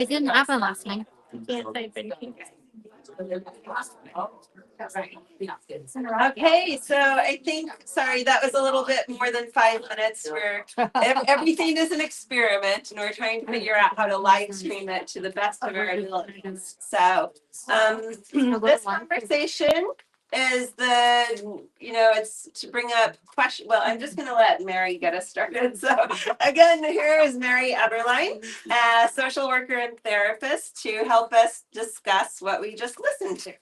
I didn't have a last name. Okay, so I think, sorry, that was a little bit more than 5 minutes. Everything is an experiment and we're trying to figure out how to live stream it to the best of our abilities. So this conversation is it's to bring up question. Well, I'm just gonna let Mary get us started. So again, here is Mary Eberlein, a social worker and therapist, to help us discuss what we just listened to.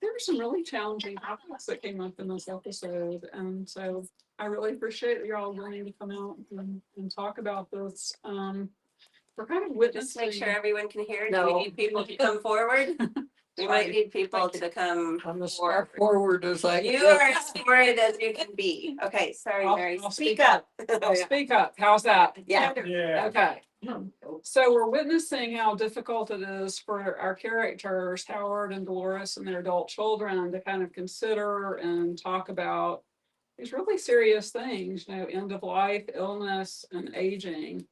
There were some really challenging topics that came up in this episode, and so I really appreciate you all willing to come out and talk about this. We're kind of Just witnessing. make sure everyone can hear. Do No. we need people to come forward? We might need people to come I'm as forward. far forward as I You can. are as forward as you can be. Okay, sorry, Mary. I'll Speak up. I'll speak up. How's that? Yeah. Okay. So we're witnessing how difficult it is for our characters, Howard and Dolores, and their adult children to kind of consider and talk about these really serious things, end of life, illness, and aging.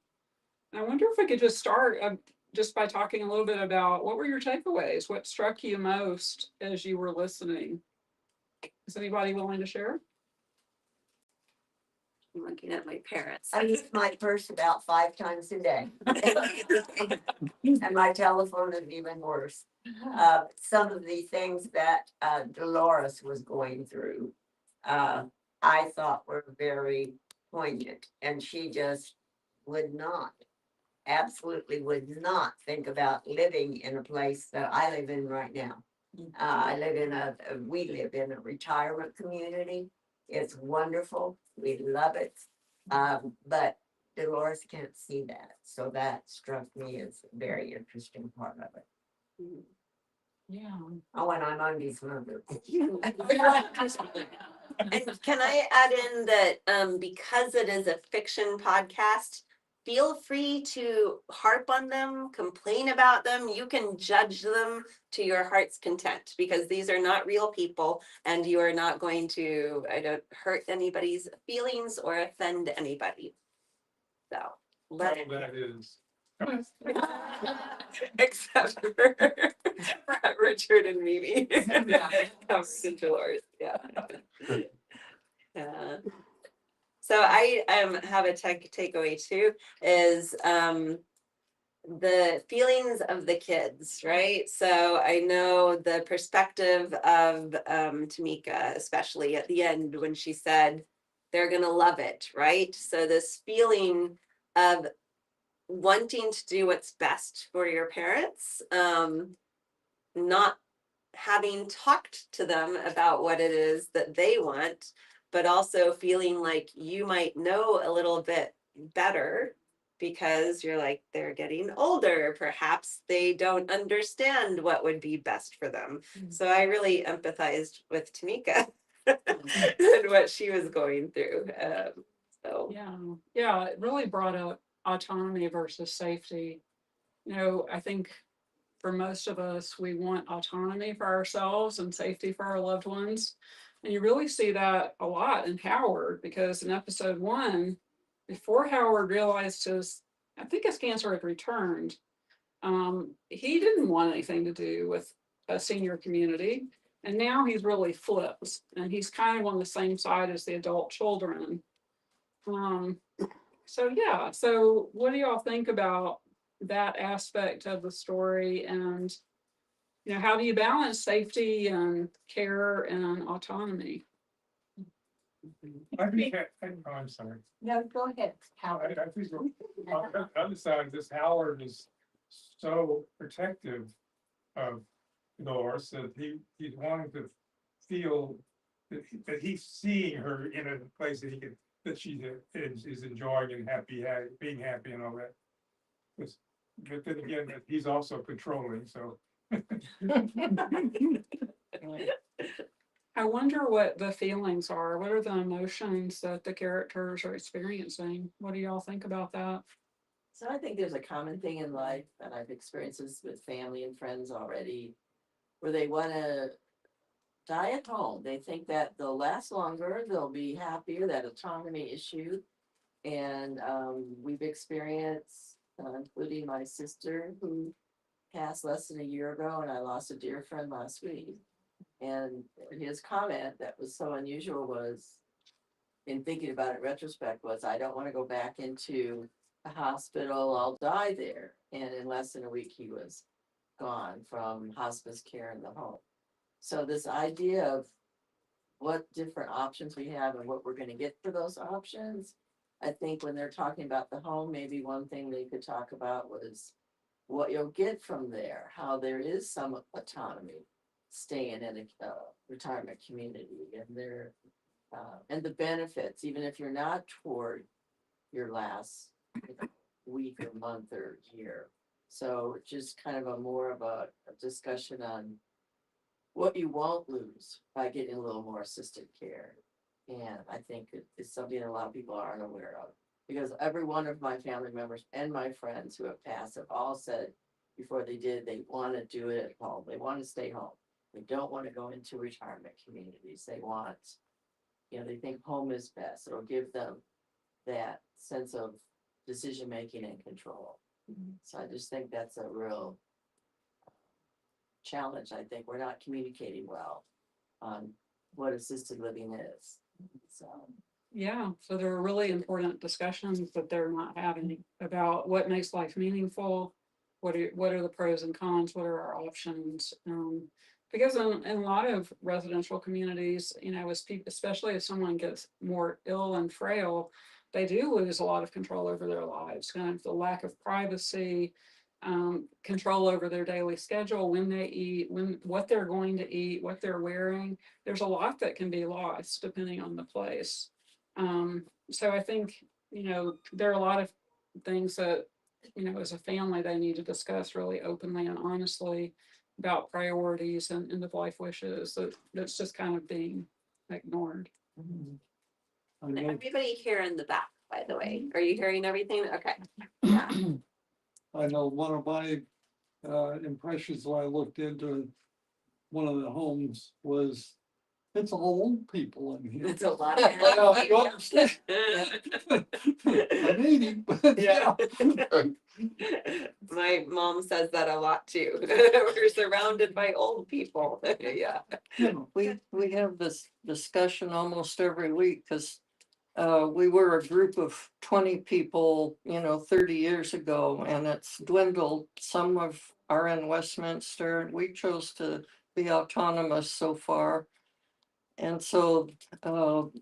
And I wonder if we could just start just by talking a little bit about what were your takeaways? What struck you most as you were listening? Is anybody willing to share? I'm looking at my parents. I use my purse about 5 times a day. And my telephone is even worse. Some of the things that Dolores was going through, I thought were very poignant, and she just would not, absolutely would not think about living in a place that I live in right now. We live in a retirement community. It's wonderful. We love it. But Dolores can't see that. So that struck me as a very interesting part of it. Yeah. Oh, and I'm on these numbers. And can I add in that because it is a fiction podcast, feel free to harp on them, complain about them. You can judge them to your heart's content, because these are not real people and you are not going to hurt anybody's feelings or offend anybody. So That is. except for Richard and Mimi. And Dolores, yeah. So I have a takeaway too, is the feelings of the kids, right? So I know the perspective of Tamika, especially at the end when she said they're gonna love it, right? So this feeling of wanting to do what's best for your parents, not having talked to them about what it is that they want, but also feeling like you might know a little bit better because you're like, they're getting older. Perhaps they don't understand what would be best for them. So I really empathized with Tamika and what she was going through. Yeah, it really brought up autonomy versus safety. I think for most of us, we want autonomy for ourselves and safety for our loved ones. And you really see that a lot in Howard, because in episode 1, before Howard realized I think his cancer had returned, he didn't want anything to do with a senior community. And now he's really flipped, and he's kind of on the same side as the adult children. So what do y'all think about that aspect of the story? And how do you balance safety and care and autonomy? I'm sorry. No, go ahead, Howard. I think on the other side, this Howard is so protective of Dolores that he's wanting to feel that he's seeing her in a place that she is enjoying and being happy and all that. But then again, he's also controlling, so. I wonder what the feelings are. What are the emotions that the characters are experiencing? What do y'all think about that? So I think there's a common thing in life, and I've experienced this with family and friends already, where they want to die at home. They think that they'll last longer, they'll be happier, that autonomy issue. And we've experienced, including my sister who passed less than a year ago, and I lost a dear friend last week. And his comment that was so unusual was, in thinking about it in retrospect, was, I don't want to go back into a hospital, I'll die there. And in less than a week, he was gone from hospice care in the home. So this idea of what different options we have and what we're gonna get for those options. I think when they're talking about the home, maybe one thing they could talk about was what you'll get from there, how there is some autonomy staying in a retirement community, and there and the benefits, even if you're not toward your last week or month or year. So just kind of a more of a discussion on what you won't lose by getting a little more assisted care. And I think it's something a lot of people aren't aware of. Because every one of my family members and my friends who have passed have all said before they did, they want to do it at home. They want to stay home. They don't want to go into retirement communities. They want, they think home is best. It'll give them that sense of decision-making and control. So I just think that's a real challenge. I think we're not communicating well on what assisted living is. So Yeah, so there are really important discussions that they're not having about what makes life meaningful. What are the pros and cons? What are our options? Because in a lot of residential communities, as people, especially if someone gets more ill and frail, they do lose a lot of control over their lives. Kind of the lack of privacy, control over their daily schedule, when they eat, what they're going to eat, what they're wearing. There's a lot that can be lost depending on the place. So I think, there are a lot of things that, as a family, they need to discuss really openly and honestly about priorities and end of life wishes that's just kind of being ignored. I know, Everybody here in the back, by the way, are you hearing everything? Okay. I know one of my impressions when I looked into one of the homes was, it's all old people in here. It's a lot. Well, you understand, I'm 80, but yeah. My mom says that a lot too. We're surrounded by old people. Yeah. We have this discussion almost every week, because we were a group of 20 people, 30 years ago, and it's dwindled. Some are in Westminster, and we chose to be autonomous so far. And so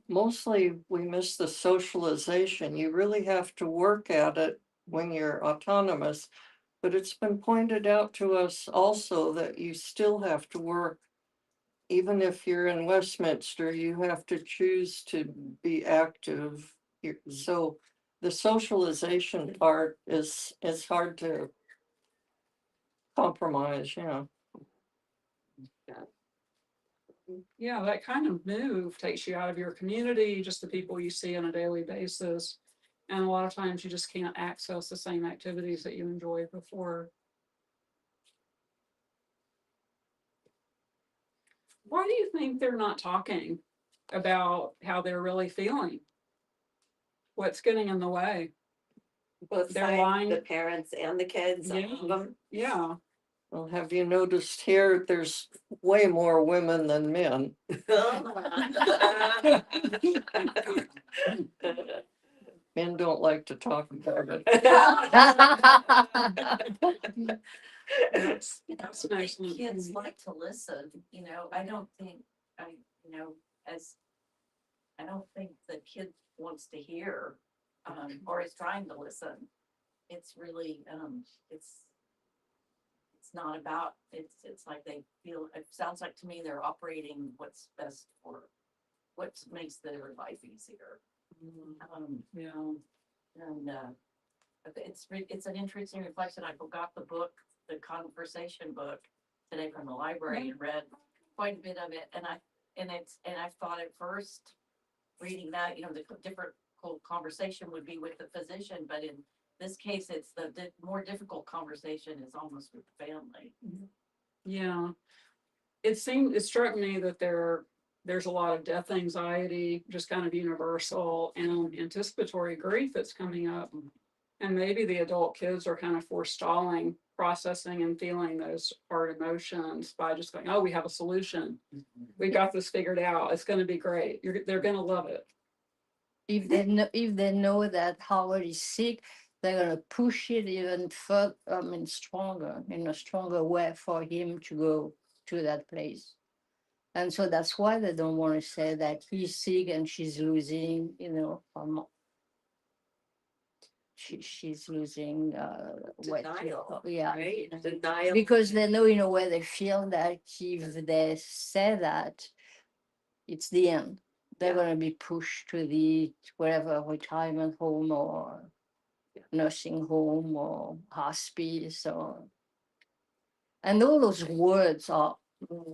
mostly we miss the socialization. You really have to work at it when you're autonomous. But it's been pointed out to us also that you still have to work. Even if you're in Westminster, you have to choose to be active. So the socialization part is hard to compromise, Yeah, that kind of move takes you out of your community, just the people you see on a daily basis. And a lot of times you just can't access the same activities that you enjoyed before. Why do you think they're not talking about how they're really feeling? What's getting in the way? Both They're sides, lying. the parents and the kids, all Yeah. of them. Yeah. Well, have you noticed here, there's way more women than men. Men don't like to talk about it. That's I nice. think kids like to listen, I don't think, as, I don't think the kid wants to hear, or is trying to listen. It's really, it's not about, it's like they feel, it sounds like to me they're operating what's best for, what makes their life easier. Yeah. And, it's an interesting reflection. I forgot the book, the conversation book today from the library, and read quite a bit of it. And I thought at first reading that, the different conversation would be with the physician, but in this case, it's the more difficult conversation is almost with the family. Yeah. It struck me that there there's a lot of death anxiety, just kind of universal, and anticipatory grief that's coming up. And maybe the adult kids are kind of forestalling processing and feeling those hard emotions by just going, oh, we have a solution. We got this figured out. It's going to be great. They're going to love it. If they know that Howard is sick, they're gonna push it even further, stronger, in a stronger way for him to go to that place. And so that's why they don't want to say that he's sick and she's losing, she's losing Denial, yeah. right? Denial. Because they know in a way they feel that if they say that, it's the end. They're Yeah. going to be pushed to the whatever retirement home or nursing home or hospice and all those words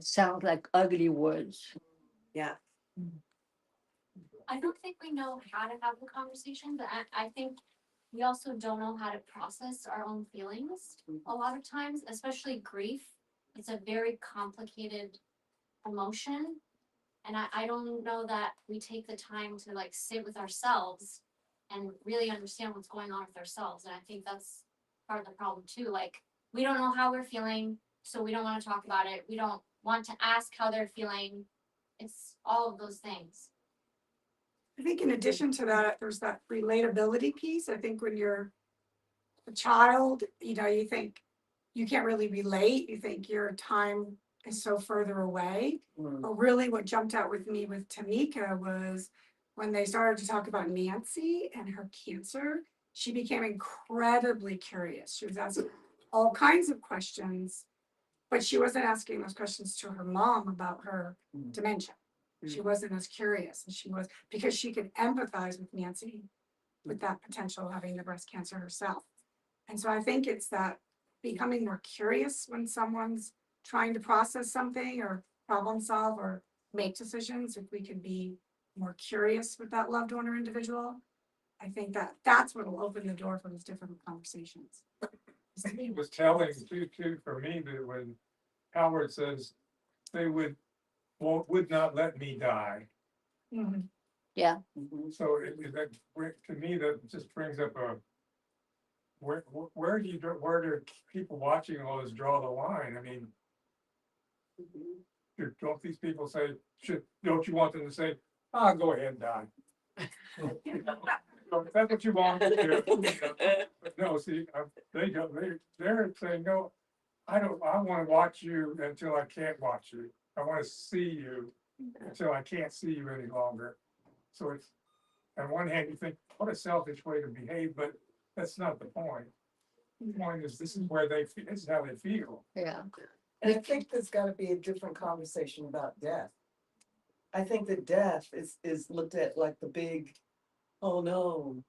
sound like ugly words. Yeah. I don't think we know how to have the conversation, but I think we also don't know how to process our own feelings a lot of times, especially grief. It's a very complicated emotion. And I don't know that we take the time to like sit with ourselves and really understand what's going on with ourselves. And I think that's part of the problem too. Like, we don't know how we're feeling, so we don't want to talk about it. We don't want to ask how they're feeling. It's all of those things. I think in addition to that, there's that relatability piece. I think when you're a child, you think you can't really relate. You think your time is so further away. But really what jumped out with me with Tamika was when they started to talk about Nancy and her cancer, she became incredibly curious. She was asking all kinds of questions, but she wasn't asking those questions to her mom about her dementia. She wasn't as curious as she was because she could empathize with Nancy with that potential of having the breast cancer herself. And so I think it's that becoming more curious when someone's trying to process something or problem solve or make decisions. If we can be more curious with that loved one or individual, I think that's what will open the door for those different conversations. It was telling too for me that when Howard says they would not let me die. Mhm. Yeah. So to me, that just brings up where do people watching all this draw the line? I mean, don't these people say, don't you want them to say, go ahead and die? If that's what you want to do. But no, see, they're saying, no, I want to watch you until I can't watch you. I want to see you until I can't see you any longer. So it's, on one hand, you think, what a selfish way to behave, but that's not the point. The point is, this is where this is how they feel. Yeah. And I think there's gotta be a different conversation about death. I think that death is looked at like the big, oh no.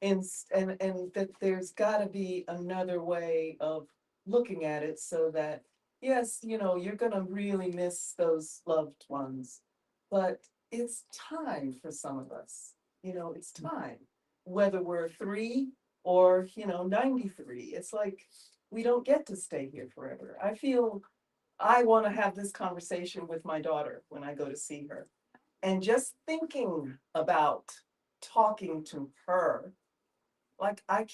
And that there's gotta be another way of looking at it so that, yes, you're gonna really miss those loved ones. But it's time for some of us, it's time. Whether we're 3 or, 93, it's like, we don't get to stay here forever. I feel I want to have this conversation with my daughter when I go to see her. And just thinking about talking to her, like I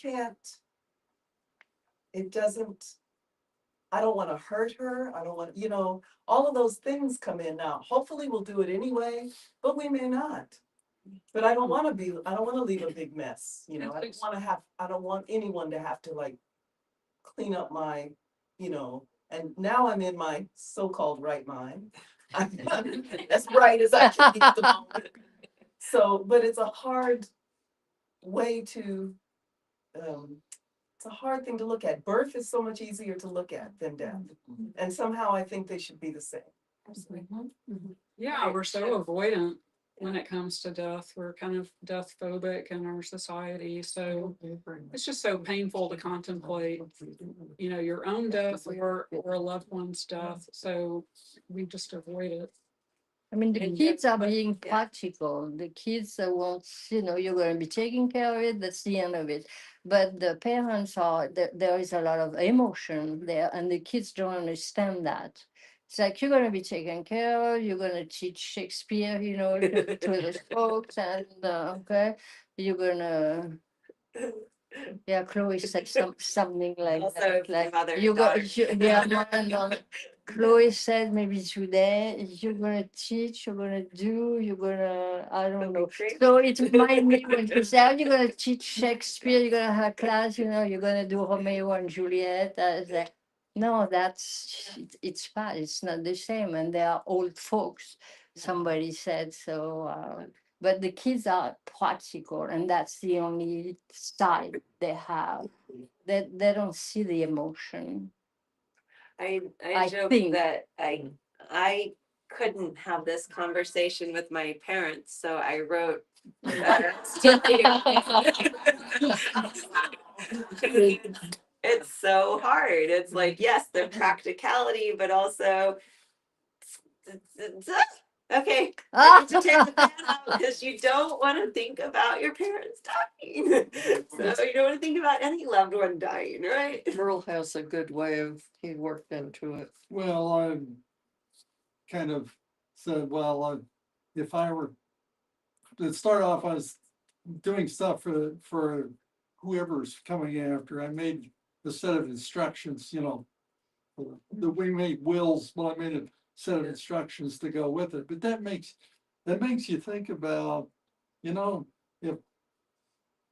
don't want to hurt her. I don't want, all of those things come in now. Hopefully we'll do it anyway, but we may not. But I don't want to leave a big mess, I don't want anyone to have to like clean up my, and now I'm in my so-called right mind. I'm as bright as I can be at the moment. So, but it's a hard way to, it's a hard thing to look at. Birth is so much easier to look at than death. And somehow I think they should be the same. Yeah, we're so avoidant when it comes to death. We're kind of death phobic in our society. So it's just so painful to contemplate, your own death or a loved one's death. So we just avoid it. I mean, the kids are being practical. The kids want, you're going to be taking care of it. That's the end of it. But the parents there is a lot of emotion there, and the kids don't understand that. It's like you're gonna be taken care of, you're gonna teach Shakespeare, to the folks, and okay, you're gonna. Yeah, Chloe said something like Also, that, the like mother and you got, daughter. yeah, and, Chloe said maybe today you're gonna teach, you're gonna do, you're gonna, I don't know. Great. So it reminded me when she said, you're gonna teach Shakespeare, you're gonna have class, you're gonna do Romeo and Juliet. I was like, no, it's bad, it's not the same, and they are old folks, somebody said, so, but the kids are practical, and that's the only side they have. They don't see the emotion. I I joke think. that I couldn't have this conversation with my parents, so I wrote letters to you. It's so hard. It's like, yes, the practicality, but also okay, I need to take the pen out because you don't want to think about your parents dying. So you don't want to think about any loved one dying, right? Merle has a good way of, he worked into it. Well, I kind of said, well, if I were, to start off, I was doing stuff for whoever's coming after. I made a set of instructions, we made wills, well, I made a set of instructions to go with it, but that makes you think about,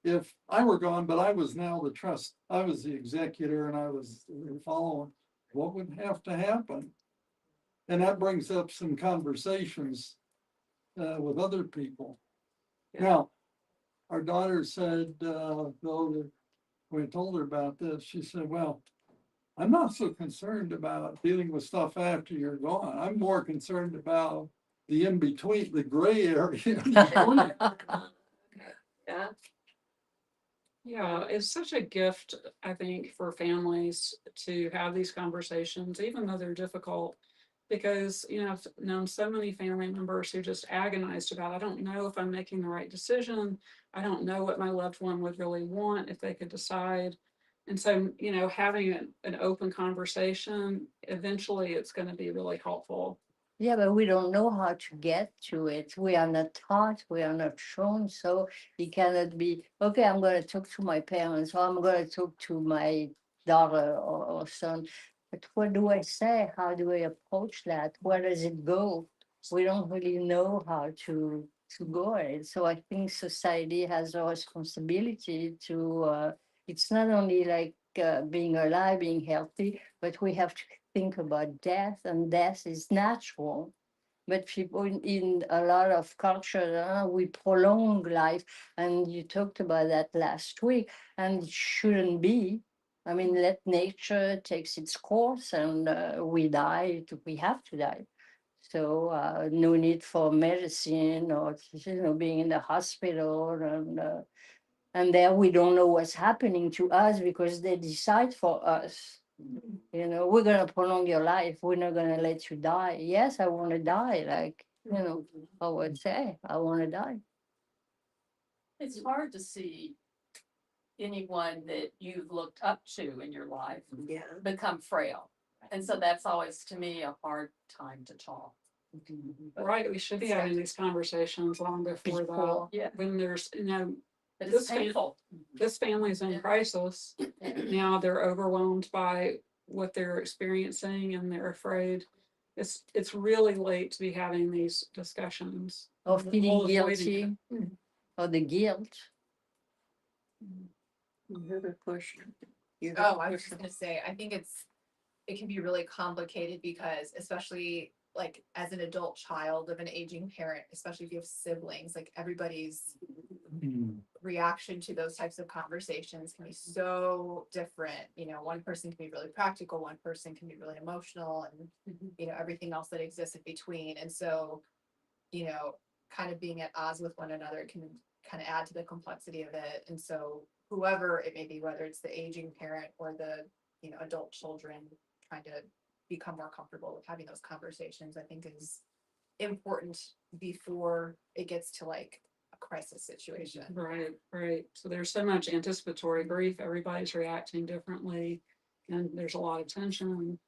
if I were gone, but I was now the trust, I was the executor and I was following, what would have to happen? And that brings up some conversations with other people. Yeah. Now, our daughter said, though, that when I told her about this, she said, well, I'm not so concerned about dealing with stuff after you're gone. I'm more concerned about the in-between, the gray area. Yeah. Yeah, it's such a gift, I think, for families to have these conversations, even though they're difficult. Because, I've known so many family members who just agonized about, I don't know if I'm making the right decision. I don't know what my loved one would really want if they could decide. And so, having an open conversation, eventually it's going to be really helpful. Yeah, but we don't know how to get to it. We are not taught, we are not shown. So it cannot be, okay, I'm going to talk to my parents, or I'm going to talk to my daughter or son. But what do I say? How do I approach that? Where does it go? We don't really know how to go at it. So I think society has a responsibility to, it's not only like being alive, being healthy, but we have to think about death, and death is natural. But people in a lot of cultures, we prolong life, and you talked about that last week, and it shouldn't be. I mean, let nature takes its course, and we die. We have to die. So no need for medicine or being in the hospital, and there we don't know what's happening to us because they decide for us. We're gonna prolong your life. We're not gonna let you die. Yes, I want to die. Like, I would say, I want to die. It's hard to see anyone that you've looked up to in your life Yeah. become frail. And so that's always, to me, a hard time to talk. Right, we should be having these conversations long before that. Yeah. When there's, But This it's painful. this family's in crisis. Now they're overwhelmed by what they're experiencing and they're afraid. It's really late to be having these discussions. Or feeling We'll avoid guilty, or the guilt. You have a question? You have Oh, a I was just question? gonna say, I think it can be really complicated because especially like as an adult child of an aging parent, especially if you have siblings, like everybody's reaction to those types of conversations can be so different. One person can be really practical, one person can be really emotional, and everything else that exists in between. And so, kind of being at odds with one another can kind of add to the complexity of it. And so whoever it may be, whether it's the aging parent or the adult children, trying to become more comfortable with having those conversations, I think is important before it gets to like a crisis situation. Right. So there's so much anticipatory grief. Everybody's reacting differently, and there's a lot of tension.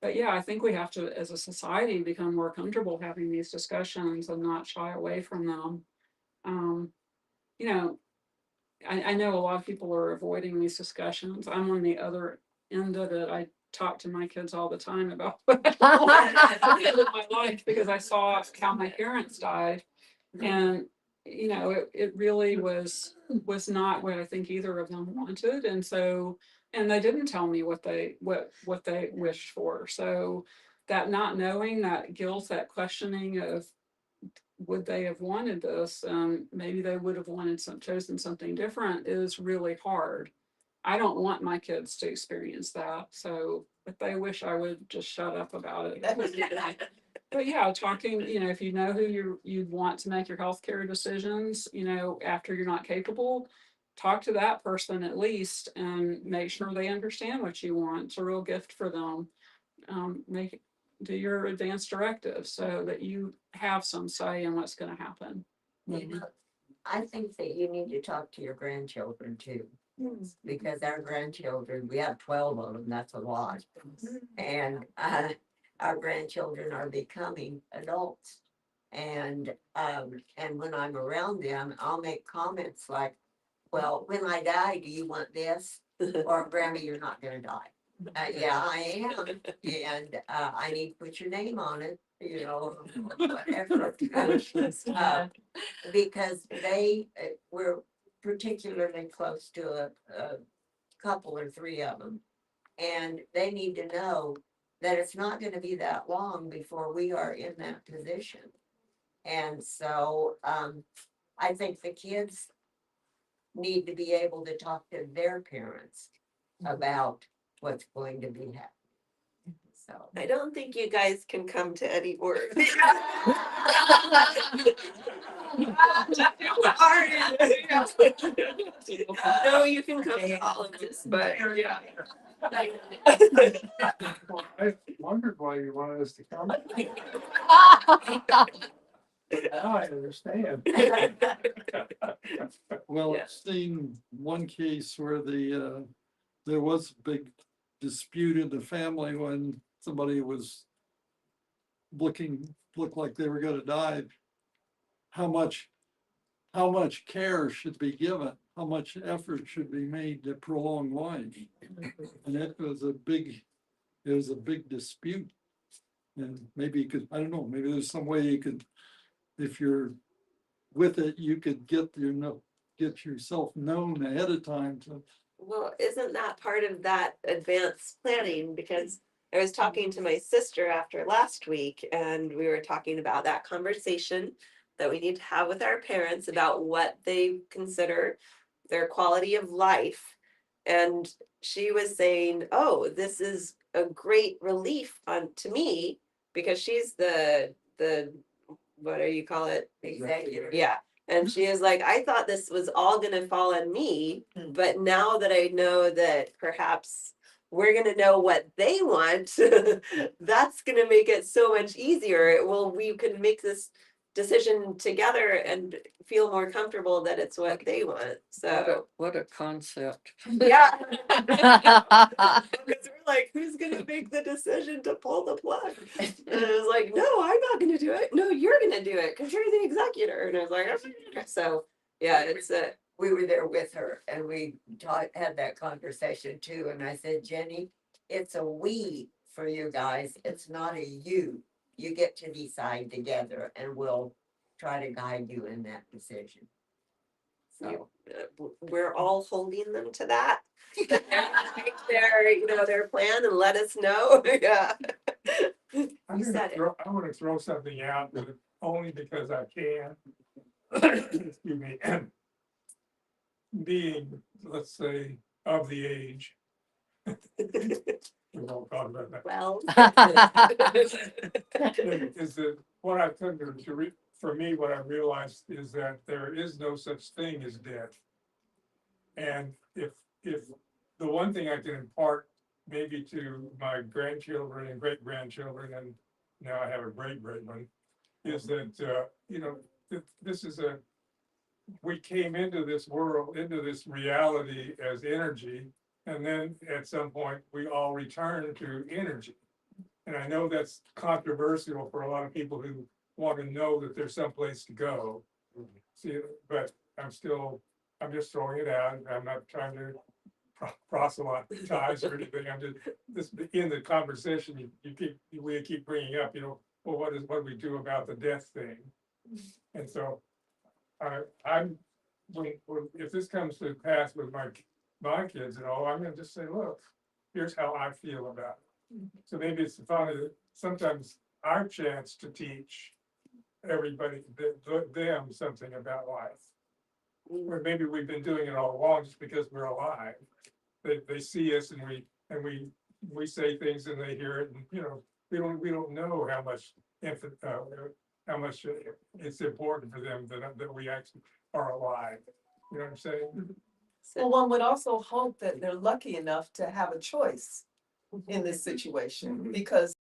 But yeah, I think we have to, as a society, become more comfortable having these discussions and not shy away from them. You know, I know a lot of people are avoiding these discussions. I'm on the other end of it. I talk to my kids all the time about what I did in my life because I saw how my parents died. And, you know, it really was not what I think either of them wanted. And so, and they didn't tell me what they wished for. So that not knowing, that guilt, that questioning of would they have wanted this, maybe they would have chosen something different, is really hard. I don't want my kids to experience that. So if they wish, I would just shut up about it. But yeah, talking, you know, if you know who you'd want to make your healthcare decisions, you know, after you're not capable, talk to that person at least and make sure they understand what you want. It's a real gift for them. Do your advance directive so that you have some say in what's going to happen. You know, I think that you need to talk to your grandchildren too. Because our grandchildren, we have 12 of them, that's a lot. And our grandchildren are becoming adults. And when I'm around them, I'll make comments like, well, when I die, do you want this? Or Grandma, you're not gonna die. Yeah, I am. And I need to put your name on it, you know, whatever. Because they were particularly close to a couple or three of them. And they need to know that it's not gonna be that long before we are in that position. And so I think the kids need to be able to talk to their parents about what's going to be happening. So I don't think you guys can come to any word. No, you can come to all of this, but yeah. I wondered why you wanted us to come. Now I understand. Well, Yeah. I've seen one case where there was a big dispute in the family when somebody was looked like they were gonna die. How much care should be given? How much effort should be made to prolong life? And it was a big dispute. And maybe you could, I don't know, maybe there's some way you could, if you're with it, you could get yourself known ahead of time to. Well, isn't that part of that advanced planning? Because I was talking to my sister after last week and we were talking about that conversation that we need to have with our parents about what they consider their quality of life. And she was saying, oh, this is a great relief to me because she's the what do you call it? executive. Yeah. And she is like, I thought this was all gonna fall on me, but now that I know that perhaps we're gonna know what they want, that's gonna make it so much easier. Well, we can make this decision together and feel more comfortable that it's what they want. So What a concept. yeah. Because we're like, who's gonna make the decision to pull the plug? And it was like, no, I'm not gonna do it. No, you're gonna do it because you're the executor. And I was like, okay. So yeah, it's a We were there with her and we had that conversation too. And I said, Jenny, it's a we for you guys. It's not a you. You get to decide together and we'll try to guide you in that decision. So we're all holding them to that. Make their plan and let us know. Yeah. I'm You said it. I want to throw something out, but only because I can. Excuse me. Being, let's say, of the age. We won't talk about that. Well. Is that what I've come to for me, what I realized is that there is no such thing as death. And if the one thing I can impart maybe to my grandchildren and great grandchildren, and now I have a great one, is that this is we came into this world, into this reality as energy, and then at some point we all return to energy. And I know that's controversial for a lot of people who want to know that there's someplace to go. See, but I'm just throwing it out. I'm not trying to proselytize or anything. I'm just in the conversation, we keep bringing up, well, what do we do about the death thing? And so if this comes to pass with my kids and all, I'm gonna just say, look, here's how I feel about it. So maybe it's finally sometimes our chance to teach everybody, them something about life. Or maybe we've been doing it all along just because we're alive. They see us and we say things and they hear it, and we don't know how much it's important for them that we actually are alive. You know what I'm saying? Well, one would also hope that they're lucky enough to have a choice in this situation, because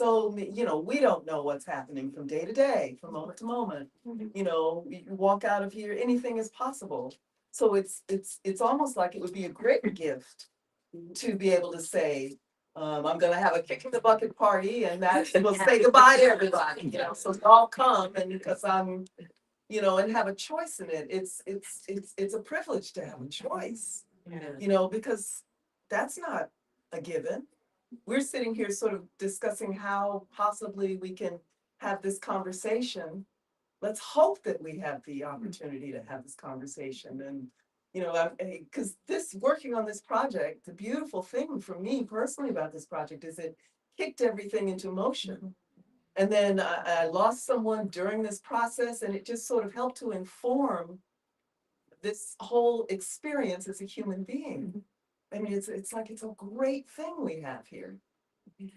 we don't know what's happening from day to day, from moment to moment. You walk out of here, anything is possible. So it's almost like it would be a great gift to be able to say, I'm gonna have a kick in the bucket party, and that will say goodbye to everybody, so y'all come, and because I'm, and have a choice in it. It's a privilege to have a choice, because that's not a given. We're sitting here sort of discussing how possibly we can have this conversation. Let's hope that we have the opportunity to have this conversation. And, because working on this project, the beautiful thing for me personally about this project is it kicked everything into motion. And then I lost someone during this process, and it just sort of helped to inform this whole experience as a human being. I mean, it's like it's a great thing we have here.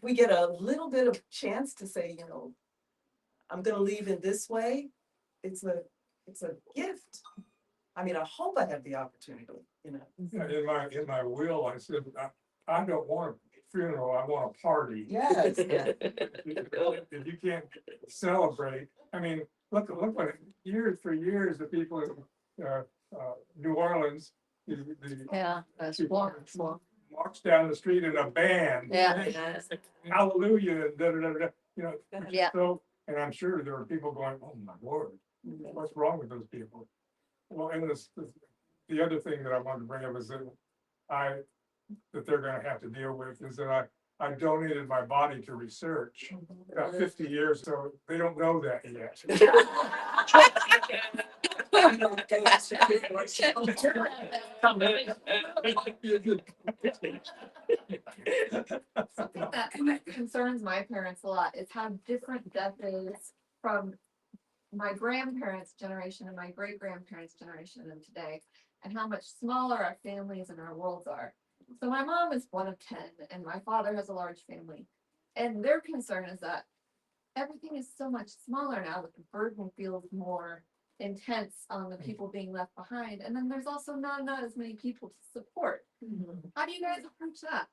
We get a little bit of chance to say, I'm gonna leave in this way. It's a gift. I mean, I hope I have the opportunity, Yeah, in my will, I said, I don't want a funeral, I want a party. Yes. If you can't celebrate, I mean, look what for years, the people in New Orleans, Yeah, that's wonderful. marched down the street in a band. Yeah. Hallelujah, and da, da, da, da, Yeah. So, and I'm sure there were people going, oh my Lord, what's wrong with those people? Well, and the other thing that I wanted to bring up is that they're gonna have to deal with is that I donated my body to research about 50 years, so they don't know that yet. Something that concerns my parents a lot is how different death is from my grandparents' generation and my great grandparents' generation and today, and how much smaller our families and our worlds are. So my mom is one of 10, and my father has a large family, and their concern is that everything is so much smaller now that the burden feels more intense on the people being left behind, and then there's also not as many people to support. How do you guys approach that?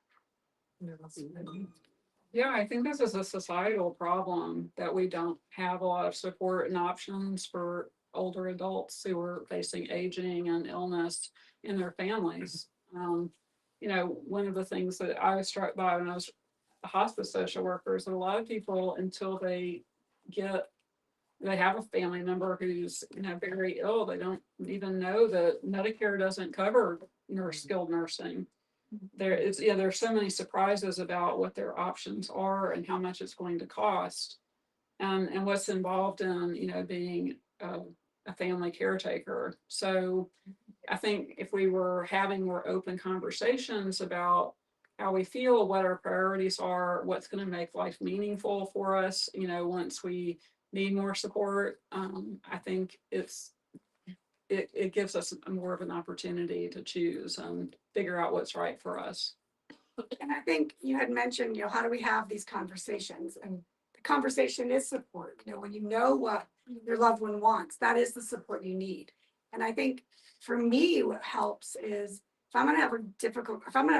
Yeah, I think this is a societal problem that we don't have a lot of support and options for older adults who are facing aging and illness in their families. One of the things that I was struck by when I was a hospice social worker is that a lot of people, until they have a family member who's very ill, they don't even know that Medicare doesn't cover skilled nursing. There's so many surprises about what their options are and how much it's going to cost, and what's involved in being a family caretaker. So I think if we were having more open conversations about how we feel, what our priorities are, what's going to make life meaningful for us, once we need more support, I think it gives us more of an opportunity to choose and figure out what's right for us. And I think you had mentioned, how do we have these conversations? And the conversation is support. When you know what your loved one wants, that is the support you need. And I think for me, what helps is if I'm gonna have a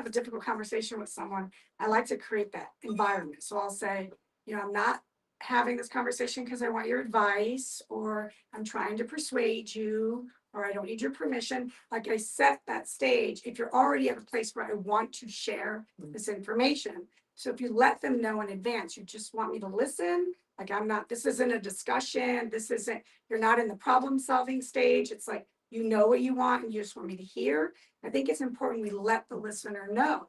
difficult conversation with someone, I like to create that environment. So I'll say, I'm not having this conversation because I want your advice, or I'm trying to persuade you, or I don't need your permission. Like, I set that stage. If you're already at a place where I want to share this information, So if you let them know in advance, you just want me to listen, like I'm not, this isn't a discussion, this isn't, you're not in the problem solving stage. It's like, you know what you want and you just want me to hear. I think it's important we let the listener know.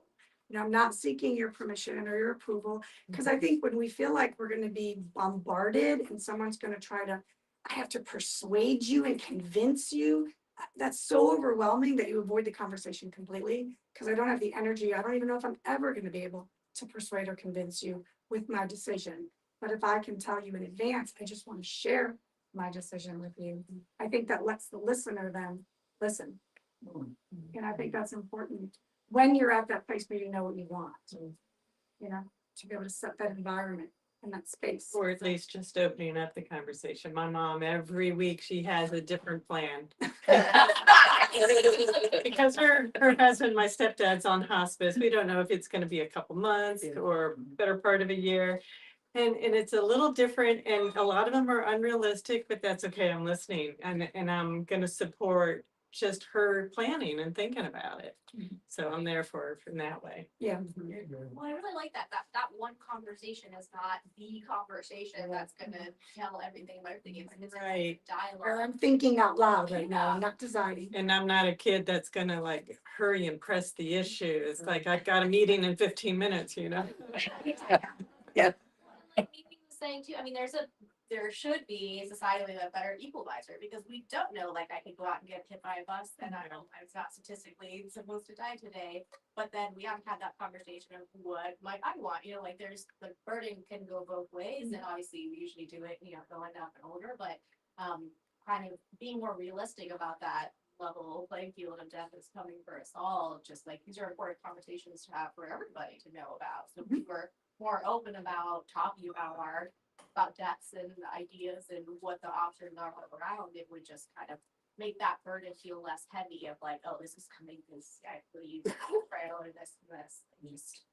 You know, I'm not seeking your permission or your approval, because I think when we feel like we're gonna be bombarded and someone's gonna try to, I have to persuade you and convince you, that's so overwhelming that you avoid the conversation completely, because I don't have the energy. I don't even know if I'm ever gonna be able to persuade or convince you with my decision. But if I can tell you in advance, I just want to share my decision with you. I think that lets the listener then listen. And I think that's important when you're at that place where you know what you want, you know, to be able to set that environment and that space. Or at least just opening up the conversation. My mom, every week, she has a different plan. Because her husband, my stepdad's on hospice. We don't know if it's gonna be a couple months or better part of a year. And it's a little different and a lot of them are unrealistic, but that's okay. I'm listening and I'm gonna support just her planning and thinking about it. So I'm there for her from that way. Yeah. Well, I really like that one conversation is not the conversation that's gonna tell everything about everything. It's a Right. Or dialogue. I'm thinking out loud right now, I'm not deciding. And I'm not a kid that's gonna like hurry and press the issue. It's like, I've got a meeting in 15 minutes, you know? Like Mimi was saying too, I mean, there should be societally a better equalizer, because we don't know, like I could go out and get hit by a bus and I don't, I was not statistically supposed to die today. But then we haven't had that conversation of what might I want, you know, like there's, the burden can go both ways, and obviously we usually do it, you know, going up and older, but kind of being more realistic about that level playing field of death is coming for us all, just like these are important conversations to have for everybody to know about. So we were more open about talking about deaths and ideas and what the options are around, it would just kind of make that burden feel less heavy of like, oh, this is coming because I believe frail or this and this. And just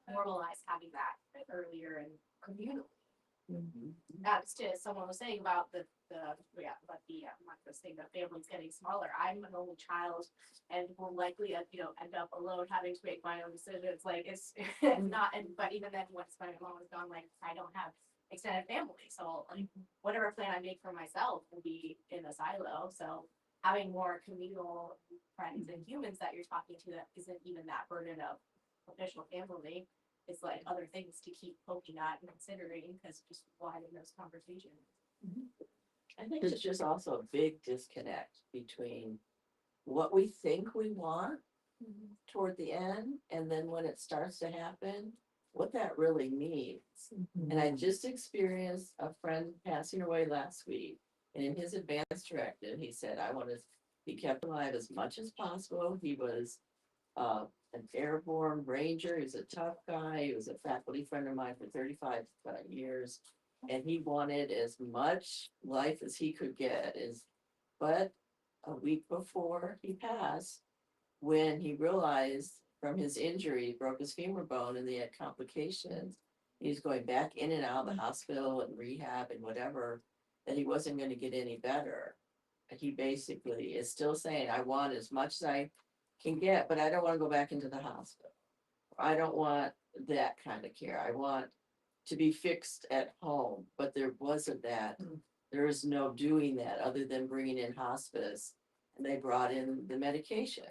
normalize having that earlier and communally. That's to someone was saying about the thing that families getting smaller. I'm an only child and will likely end up alone having to make my own decisions. Like it's not, and but even then once my mom was gone, like I don't have extended family, so like whatever plan I make for myself will be in a silo. So having more communal friends and humans that you're talking to that isn't even that burden of official family. It's like other things to keep poking at and considering, because just widen those conversations. I think it's just also a big disconnect between what we think we want toward the end, and then when it starts to happen, what that really means. And I just experienced a friend passing away last week, and in his advance directive, he said, I want to be kept alive as much as possible. He was an airborne ranger. He was a tough guy. He was a faculty friend of mine for 35 years. And he wanted as much life as he could get. But a week before he passed, when he realized from his injury, he broke his femur bone and he had complications, he's going back in and out of the hospital and rehab and whatever, that he wasn't going to get any better. And he basically is still saying, I want as much as I can get, but I don't want to go back into the hospital. I don't want that kind of care. I want to be fixed at home, but there wasn't that. There is no doing that other than bringing in hospice, and they brought in the medication.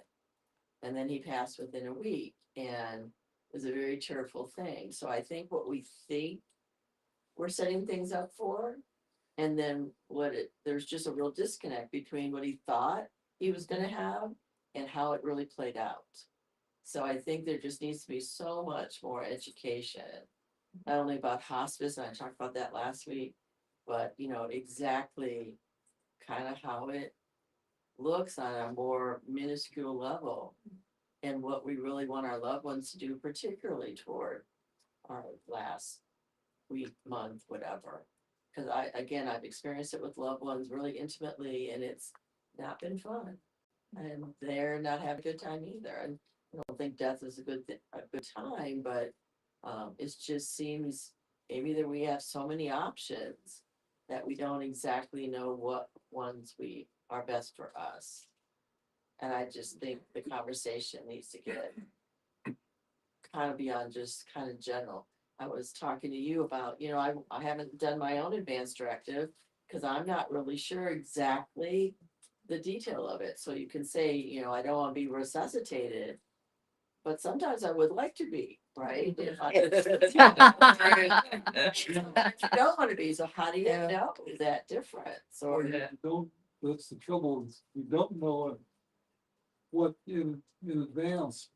And then he passed within a week, and it was a very cheerful thing. So I think what we think we're setting things up for, and then there's just a real disconnect between what he thought he was gonna have and how it really played out. So I think there just needs to be so much more education, not only about hospice, and I talked about that last week, but exactly kind of how it looks on a more minuscule level, and what we really want our loved ones to do, particularly toward our last week, month, whatever. Because I've experienced it with loved ones really intimately, and it's not been fun, and they're not having a good time either. And I don't think death is a good time, but it just seems maybe that we have so many options that we don't exactly know what ones we are best for us. And I just think the conversation needs to get kind of beyond just kind of general. I was talking to you about, you know, I haven't done my own advanced directive because I'm not really sure exactly the detail of it. So you can say, you know, I don't want to be resuscitated, but sometimes I would like to be, right? If I don't want to be, so how do you Yeah. know that difference? Or You don't, that's the trouble, is you don't know what in advance,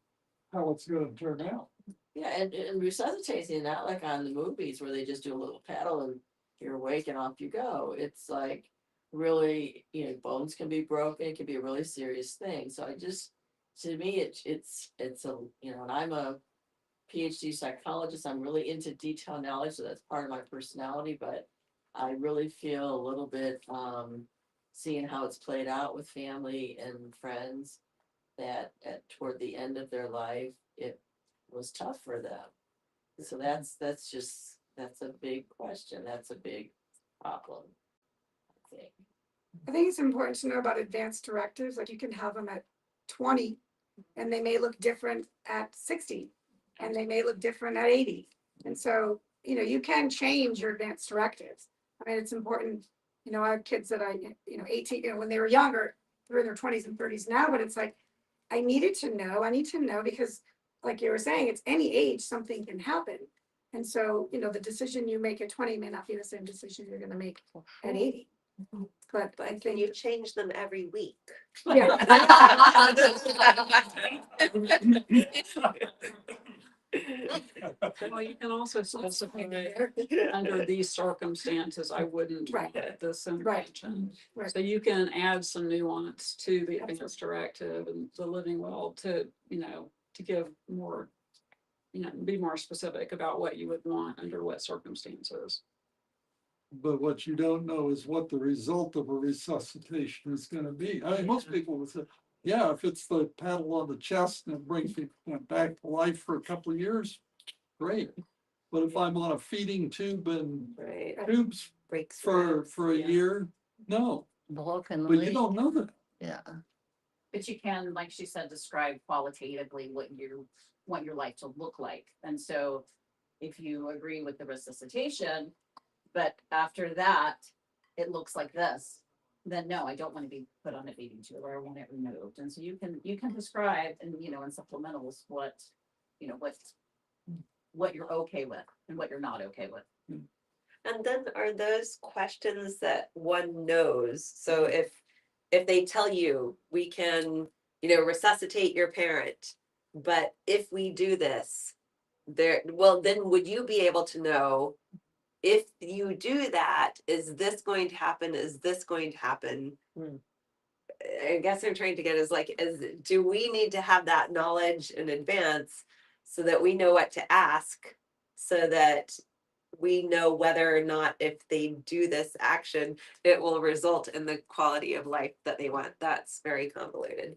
how it's gonna turn out. yeah, and resuscitating, not like on the movies where they just do a little paddle and you're awake and off you go. It's like really, you know, bones can be broken, it can be a really serious thing. So I just, to me, it's a, you know, and I'm a PhD psychologist, I'm really into detail knowledge, so that's part of my personality, but I really feel a little bit, seeing how it's played out with family and friends, that toward the end of their life, it was tough for them. So that's a big question, that's a big problem, I think. I think it's important to know about advanced directives, like you can have them at 20 and they may look different at 60 and they may look different at 80. And so, you know, you can change your advanced directives. I mean, it's important, you know, I have kids that you know, 18, you know, when they were younger, they're in their 20s and 30s now, but it's like, I need to know because like you were saying, it's any age, something can happen. And so, you know, the decision you make at 20 may not be the same decision you're gonna make at 80. But I Can think, you change them every week? yeah. Well, you can also specify under these circumstances, I wouldn't Right. want this Right. intervention. Right. So you can add some nuance to the advanced directive and the living will to, you know, to give more, you know, be more specific about what you would want under what circumstances. But what you don't know is what the result of a resuscitation is gonna be. I mean, most people would say, yeah, if it's the paddle on the chest and it brings me back to life for a couple of years, great. But if I'm on a feeding tube and Right. tubes Breaks. for a Yeah. year, no, Broken but you leg. don't know that. Yeah. But you can, like she said, describe qualitatively what you want your life to look like. And so if you agree with the resuscitation, but after that, it looks like this, then no, I don't want to be put on a feeding tube or I want it removed. And so you can describe and, you know, in supplementals what, you know, what you're okay with and what you're not okay with. And then are those questions that one knows? So if they tell you, we can, you know, resuscitate your parent, but if we do this, well, then would you be able to know if you do that, is this going to happen? Is this going to happen? I guess I'm trying to get do we need to have that knowledge in advance so that we know what to ask, so that we know whether or not if they do this action, it will result in the quality of life that they want? That's very convoluted.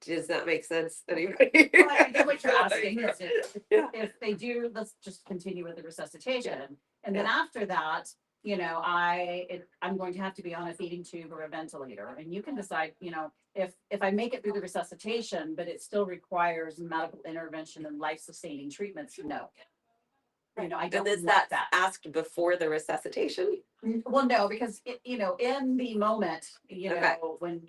Does that make sense? Anybody? Well, I think what you're asking is Yeah. if they do, let's just continue with the resuscitation. And then Yeah. after that, you know, I'm going to have to be on a feeding tube or a ventilator. And you can decide, you know, if I make it through the resuscitation, but it still requires medical intervention and life-sustaining treatments, no. You know, I don't And is want that that. asked before the resuscitation? Well, no, because you know, in the moment, you know, Okay. when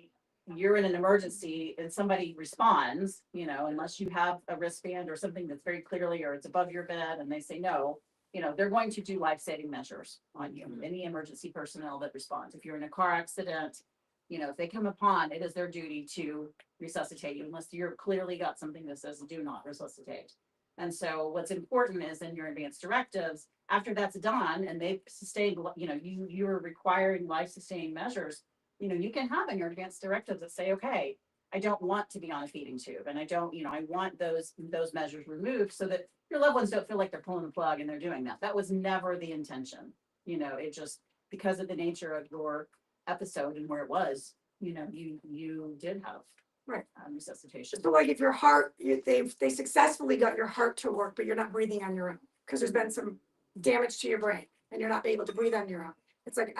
you're in an emergency and somebody responds, you know, unless you have a wristband or something that's very clearly, or it's above your bed and they say no, you know, they're going to do life-saving measures on you, any emergency personnel that responds. If you're in a car accident, you know, if they come upon, it is their duty to resuscitate you unless you're clearly got something that says do not resuscitate. And so what's important is in your advanced directives, after that's done and they've sustained, you know, you're requiring life-sustaining measures, you know, you can have in your advanced directives that say, okay, I don't want to be on a feeding tube and I don't, you know, I want those measures removed so that your loved ones don't feel like they're pulling the plug and they're doing that. That was never the intention. You know, it just, because of the nature of your episode and where it was, you know, you did have Right. Resuscitation. So like if your heart, they successfully got your heart to work, but you're not breathing on your own because there's been some damage to your brain and you're not able to breathe on your own. It's like,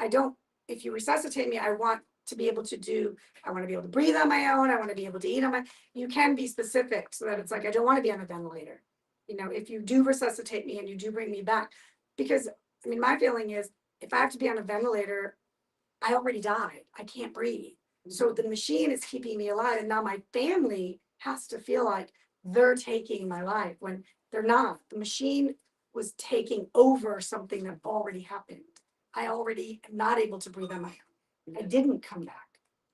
if you resuscitate me, I want to be able to breathe on my own. I want to be able to eat on my, you can be specific so that it's like, I don't want to be on a ventilator. You know, if you do resuscitate me and you do bring me back, because, I mean, my feeling is, if I have to be on a ventilator, I already died, I can't breathe. So the machine is keeping me alive, and now my family has to feel like they're taking my life when they're not. The machine was taking over something that already happened. I already am not able to breathe on my own. I didn't come back.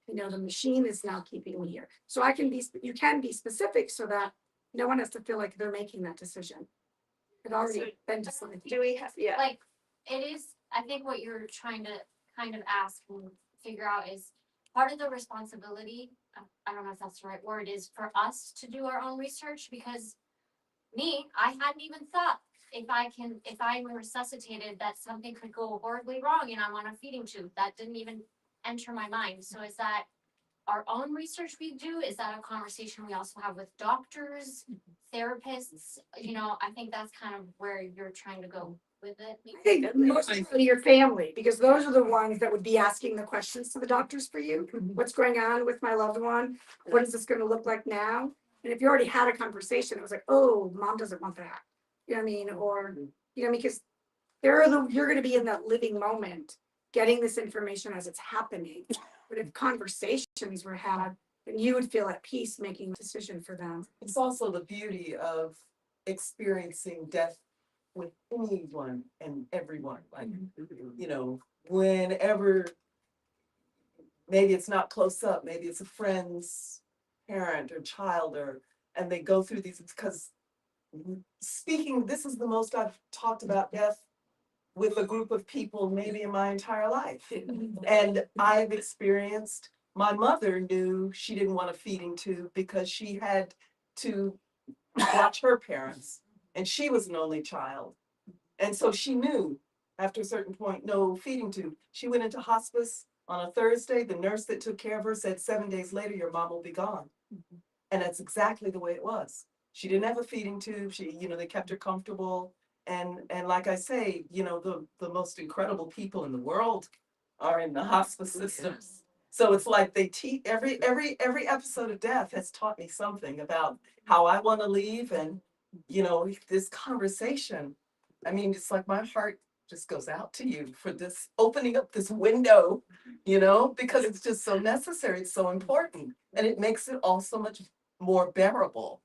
You know, the machine is now keeping me here. So I can be, you can be specific so that no one has to feel like they're making that decision. It already been decided. Do we have, yeah, Like, it is, I think what you're trying to kind of ask and figure out is part of the responsibility, I don't know if that's the right word, is for us to do our own research, because I hadn't even thought if I'm resuscitated, that something could go horribly wrong and I'm on a feeding tube. That didn't even enter my mind. So is that our own research we do? Is that a conversation we also have with doctors, therapists? You know, I think that's kind of where you're trying to go with it. I think mostly your family, because those are the ones that would be asking the questions to the doctors for you. What's going on with my loved one? What is this gonna look like now? And if you already had a conversation, it was like, oh, mom doesn't want that. You know what I mean? Or, you know, because you're gonna be in that living moment, getting this information as it's happening. But if conversations were had, then you would feel at peace making a decision for them. It's also the beauty of experiencing death with anyone and everyone, like, you know, whenever, maybe it's not close up, maybe it's a friend's parent or child, and they go through these, because speaking, this is the most I've talked about death with a group of people maybe in my entire life. And I've experienced, my mother knew she didn't want a feeding tube because she had to watch her parents, and she was an only child. And so she knew after a certain point, no feeding tube. She went into hospice on a Thursday. The nurse that took care of her said 7 days later, your mom will be gone. And that's exactly the way it was. She didn't have a feeding tube. She, you know, they kept her comfortable. And like I say, you know, the most incredible people in the world are in the hospice systems. So it's like they teach, every episode of death has taught me something about how I want to leave. And, you know, this conversation, I mean, it's like my heart just goes out to you for this, opening up this window, you know, because it's just so necessary. It's so important. And it makes it all so much more bearable.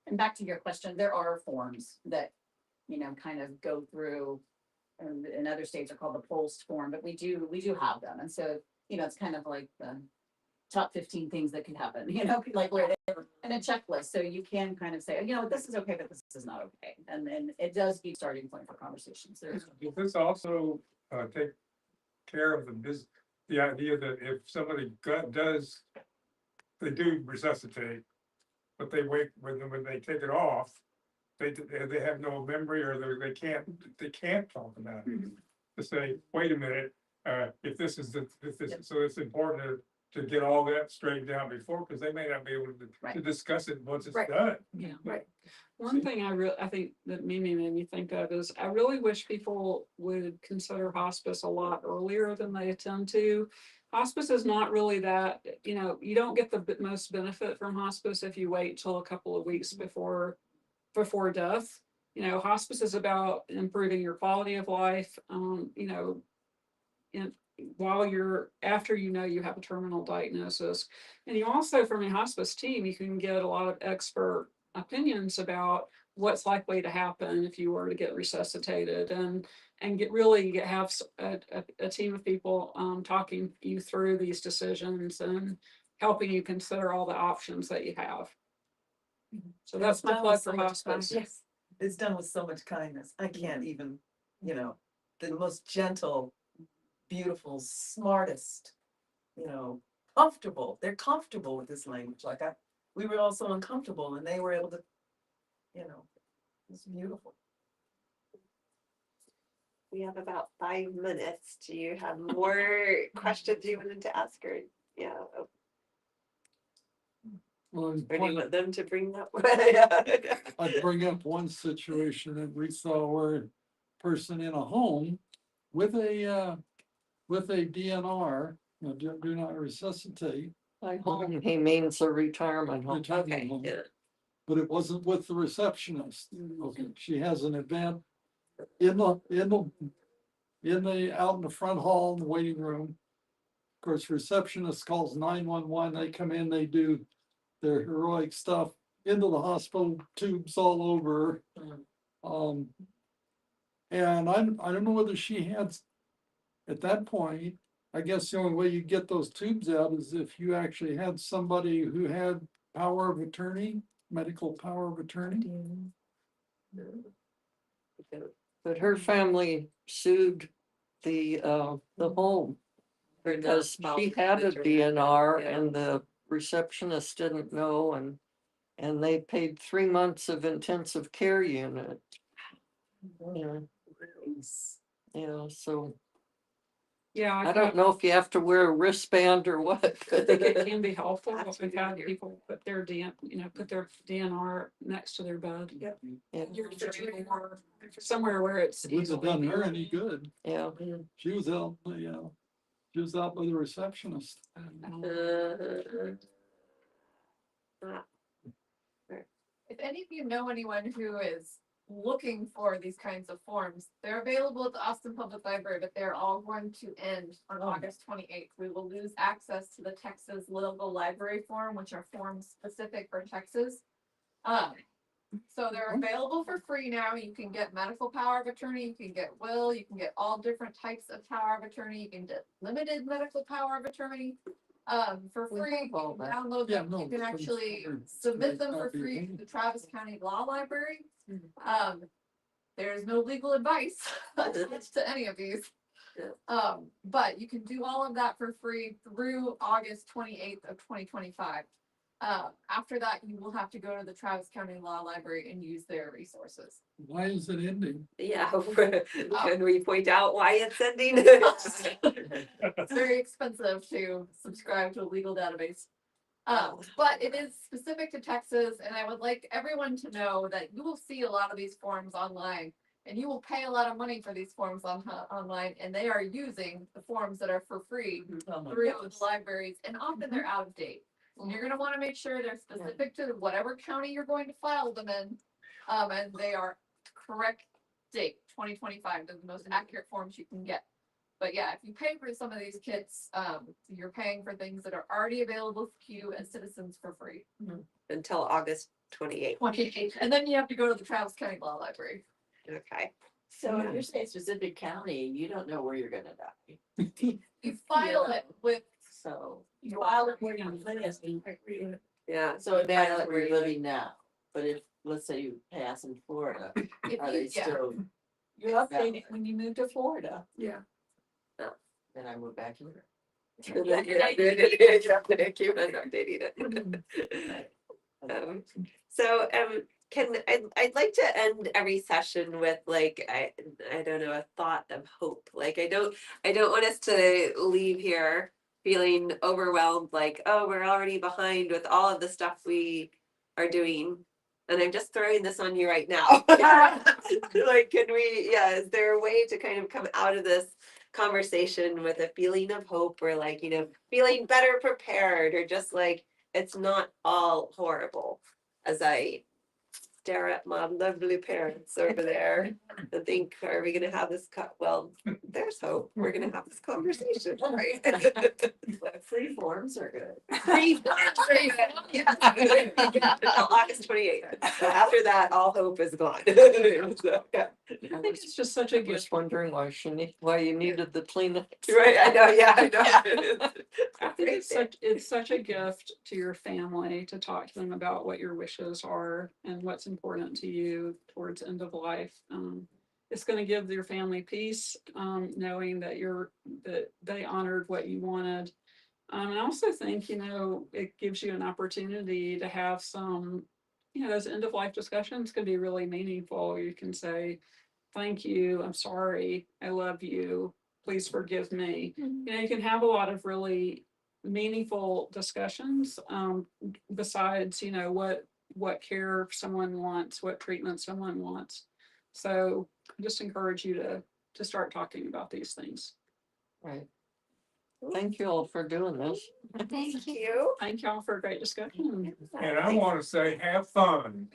And back to your question, there are forms that, you know, kind of go through, and in other states are called the POLST form, but we do have them. And so, you know, it's kind of like the top 15 things that can happen, you know, like whatever, and a checklist. So you can kind of say, you know, this is okay, but this is not okay. And then it does be starting point for conversations. There's Does this also take care of the idea that if somebody does, they do resuscitate, but they wait, when they take it off, they have no memory, or they can't talk about it. To say, wait a minute, if this is so it's important to get all that straightened out before, because they may not be able to discuss it once it's done. Yeah. Right. One thing I think that Mimi made me think of is I really wish people would consider hospice a lot earlier than they attempt to. Hospice is not really that, you know, you don't get the most benefit from hospice if you wait till a couple of weeks before death. You know, hospice is about improving your quality of life, you know, after you know you have a terminal diagnosis. And you also, from a hospice team, you can get a lot of expert opinions about what's likely to happen if you were to get resuscitated, and have a team of people talking you through these decisions and helping you consider all the options that you have. So that's my plug for hospice. Yes, it's done with so much kindness. I can't even, you know, the most gentle, beautiful, smartest, you know, comfortable. They're comfortable with this language. Like we were all so uncomfortable, and they were able to, you know, it's beautiful. we have about 5 minutes. Do you have more questions you wanted to ask her? Yeah. Well, Or do you want them to bring that one? I'd bring up one situation that we saw where a person in a home with a DNR, you know, do not resuscitate. By home, he means a retirement home. retirement Okay, home. yeah. but it wasn't with the receptionist. Okay, she has an event in the, out in the front hall in the waiting room. Of course, receptionist calls 911, they come in, they do their heroic stuff into the hospital, tubes all over. And I don't know whether she had, at that point, I guess the only way you get those tubes out is if you actually had somebody who had power of attorney, medical power of attorney. But her family sued the home because she had a DNR and the receptionist didn't know, and they paid 3 months of intensive care unit. Yeah. Yeah, so Yeah, I don't know if you have to wear a wristband or what. I think it can be helpful. We've had people put their put their DNR next to their bed. Yep. Yeah. Somewhere where it's. It wouldn't have done her any easily good. Yeah. She was out, she was out by the receptionist. If any of you know anyone who is looking for these kinds of forms, they're available at the Austin Public Library, but they're all going to end on August 28th. We will lose access to the Texas Local Library form, which are forms specific for Texas. So they're available for free now. You can get medical power of attorney, you can get will, you can get all different types of power of attorney, you can get limited medical power of attorney. For We free, have all you can that. download Yeah, them, no, you can it's actually for- submit them not for be free to limited. the Travis County Law Library. There's no legal advice attached to any of these. But you can do all of that for free through August 28th of 2025. After that, you will have to go to the Travis County Law Library and use their resources. Why is it ending? Yeah, can we point out why it's ending? It's very expensive to subscribe to a legal database. But it is specific to Texas, and I would like everyone to know that you will see a lot of these forms online, and you will pay a lot of money for these forms online, and they are using the forms that are for free through the libraries, and often they're out of date. And you're gonna wanna make sure they're specific to whatever county you're going to file them in, and they are correct date, 2025, they're the most accurate forms you can get. But yeah, if you pay for some of these kits, you're paying for things that are already available to you as citizens for free. Until August 28th. 28, and then you have to go to the Travis County Law Library. Okay. So if you're saying specific county, you don't know where you're gonna die. You file it with, So, you file it where you're living. Yeah. So it File matters it where you're where you living now, but if, let's say you pass in Florida, if are you, they still, You update it when you move to Florida. Yeah. then I move back here? You're updating it. So, I'd like to end every session with like, I don't know, a thought of hope. Like, I don't want us to leave here feeling overwhelmed, like, oh, we're already behind with all of the stuff we are doing. And I'm just throwing this on you right now. Like, is there a way to kind of come out of this conversation with a feeling of hope, or like, feeling better prepared, or just like, it's not all horrible, as I stare at my lovely parents over there and think, are we gonna have this well, there's hope, we're gonna have this conversation, right? But free forms are good. Free yes. Until August 28th. After that, all hope is gone. So, yeah. I think it's just such a I was gift. wondering why you needed the Kleenex. Right, I know, yeah, I know. I think it's such a gift to your family to talk to them about what your wishes are and what's important to you towards end of life. It's going to give your family peace, knowing that that they honored what you wanted. And I also think, it gives you an opportunity to have some, those end of life discussions can be really meaningful. You can say, thank you, I'm sorry, I love you, please forgive me. You can have a lot of really meaningful discussions, besides, what care someone wants, what treatment someone wants. So I just encourage you to start talking about these things. Right. Thank you all for doing this. Thank you. You. Thank y'all for a great discussion. And I want to say, have fun.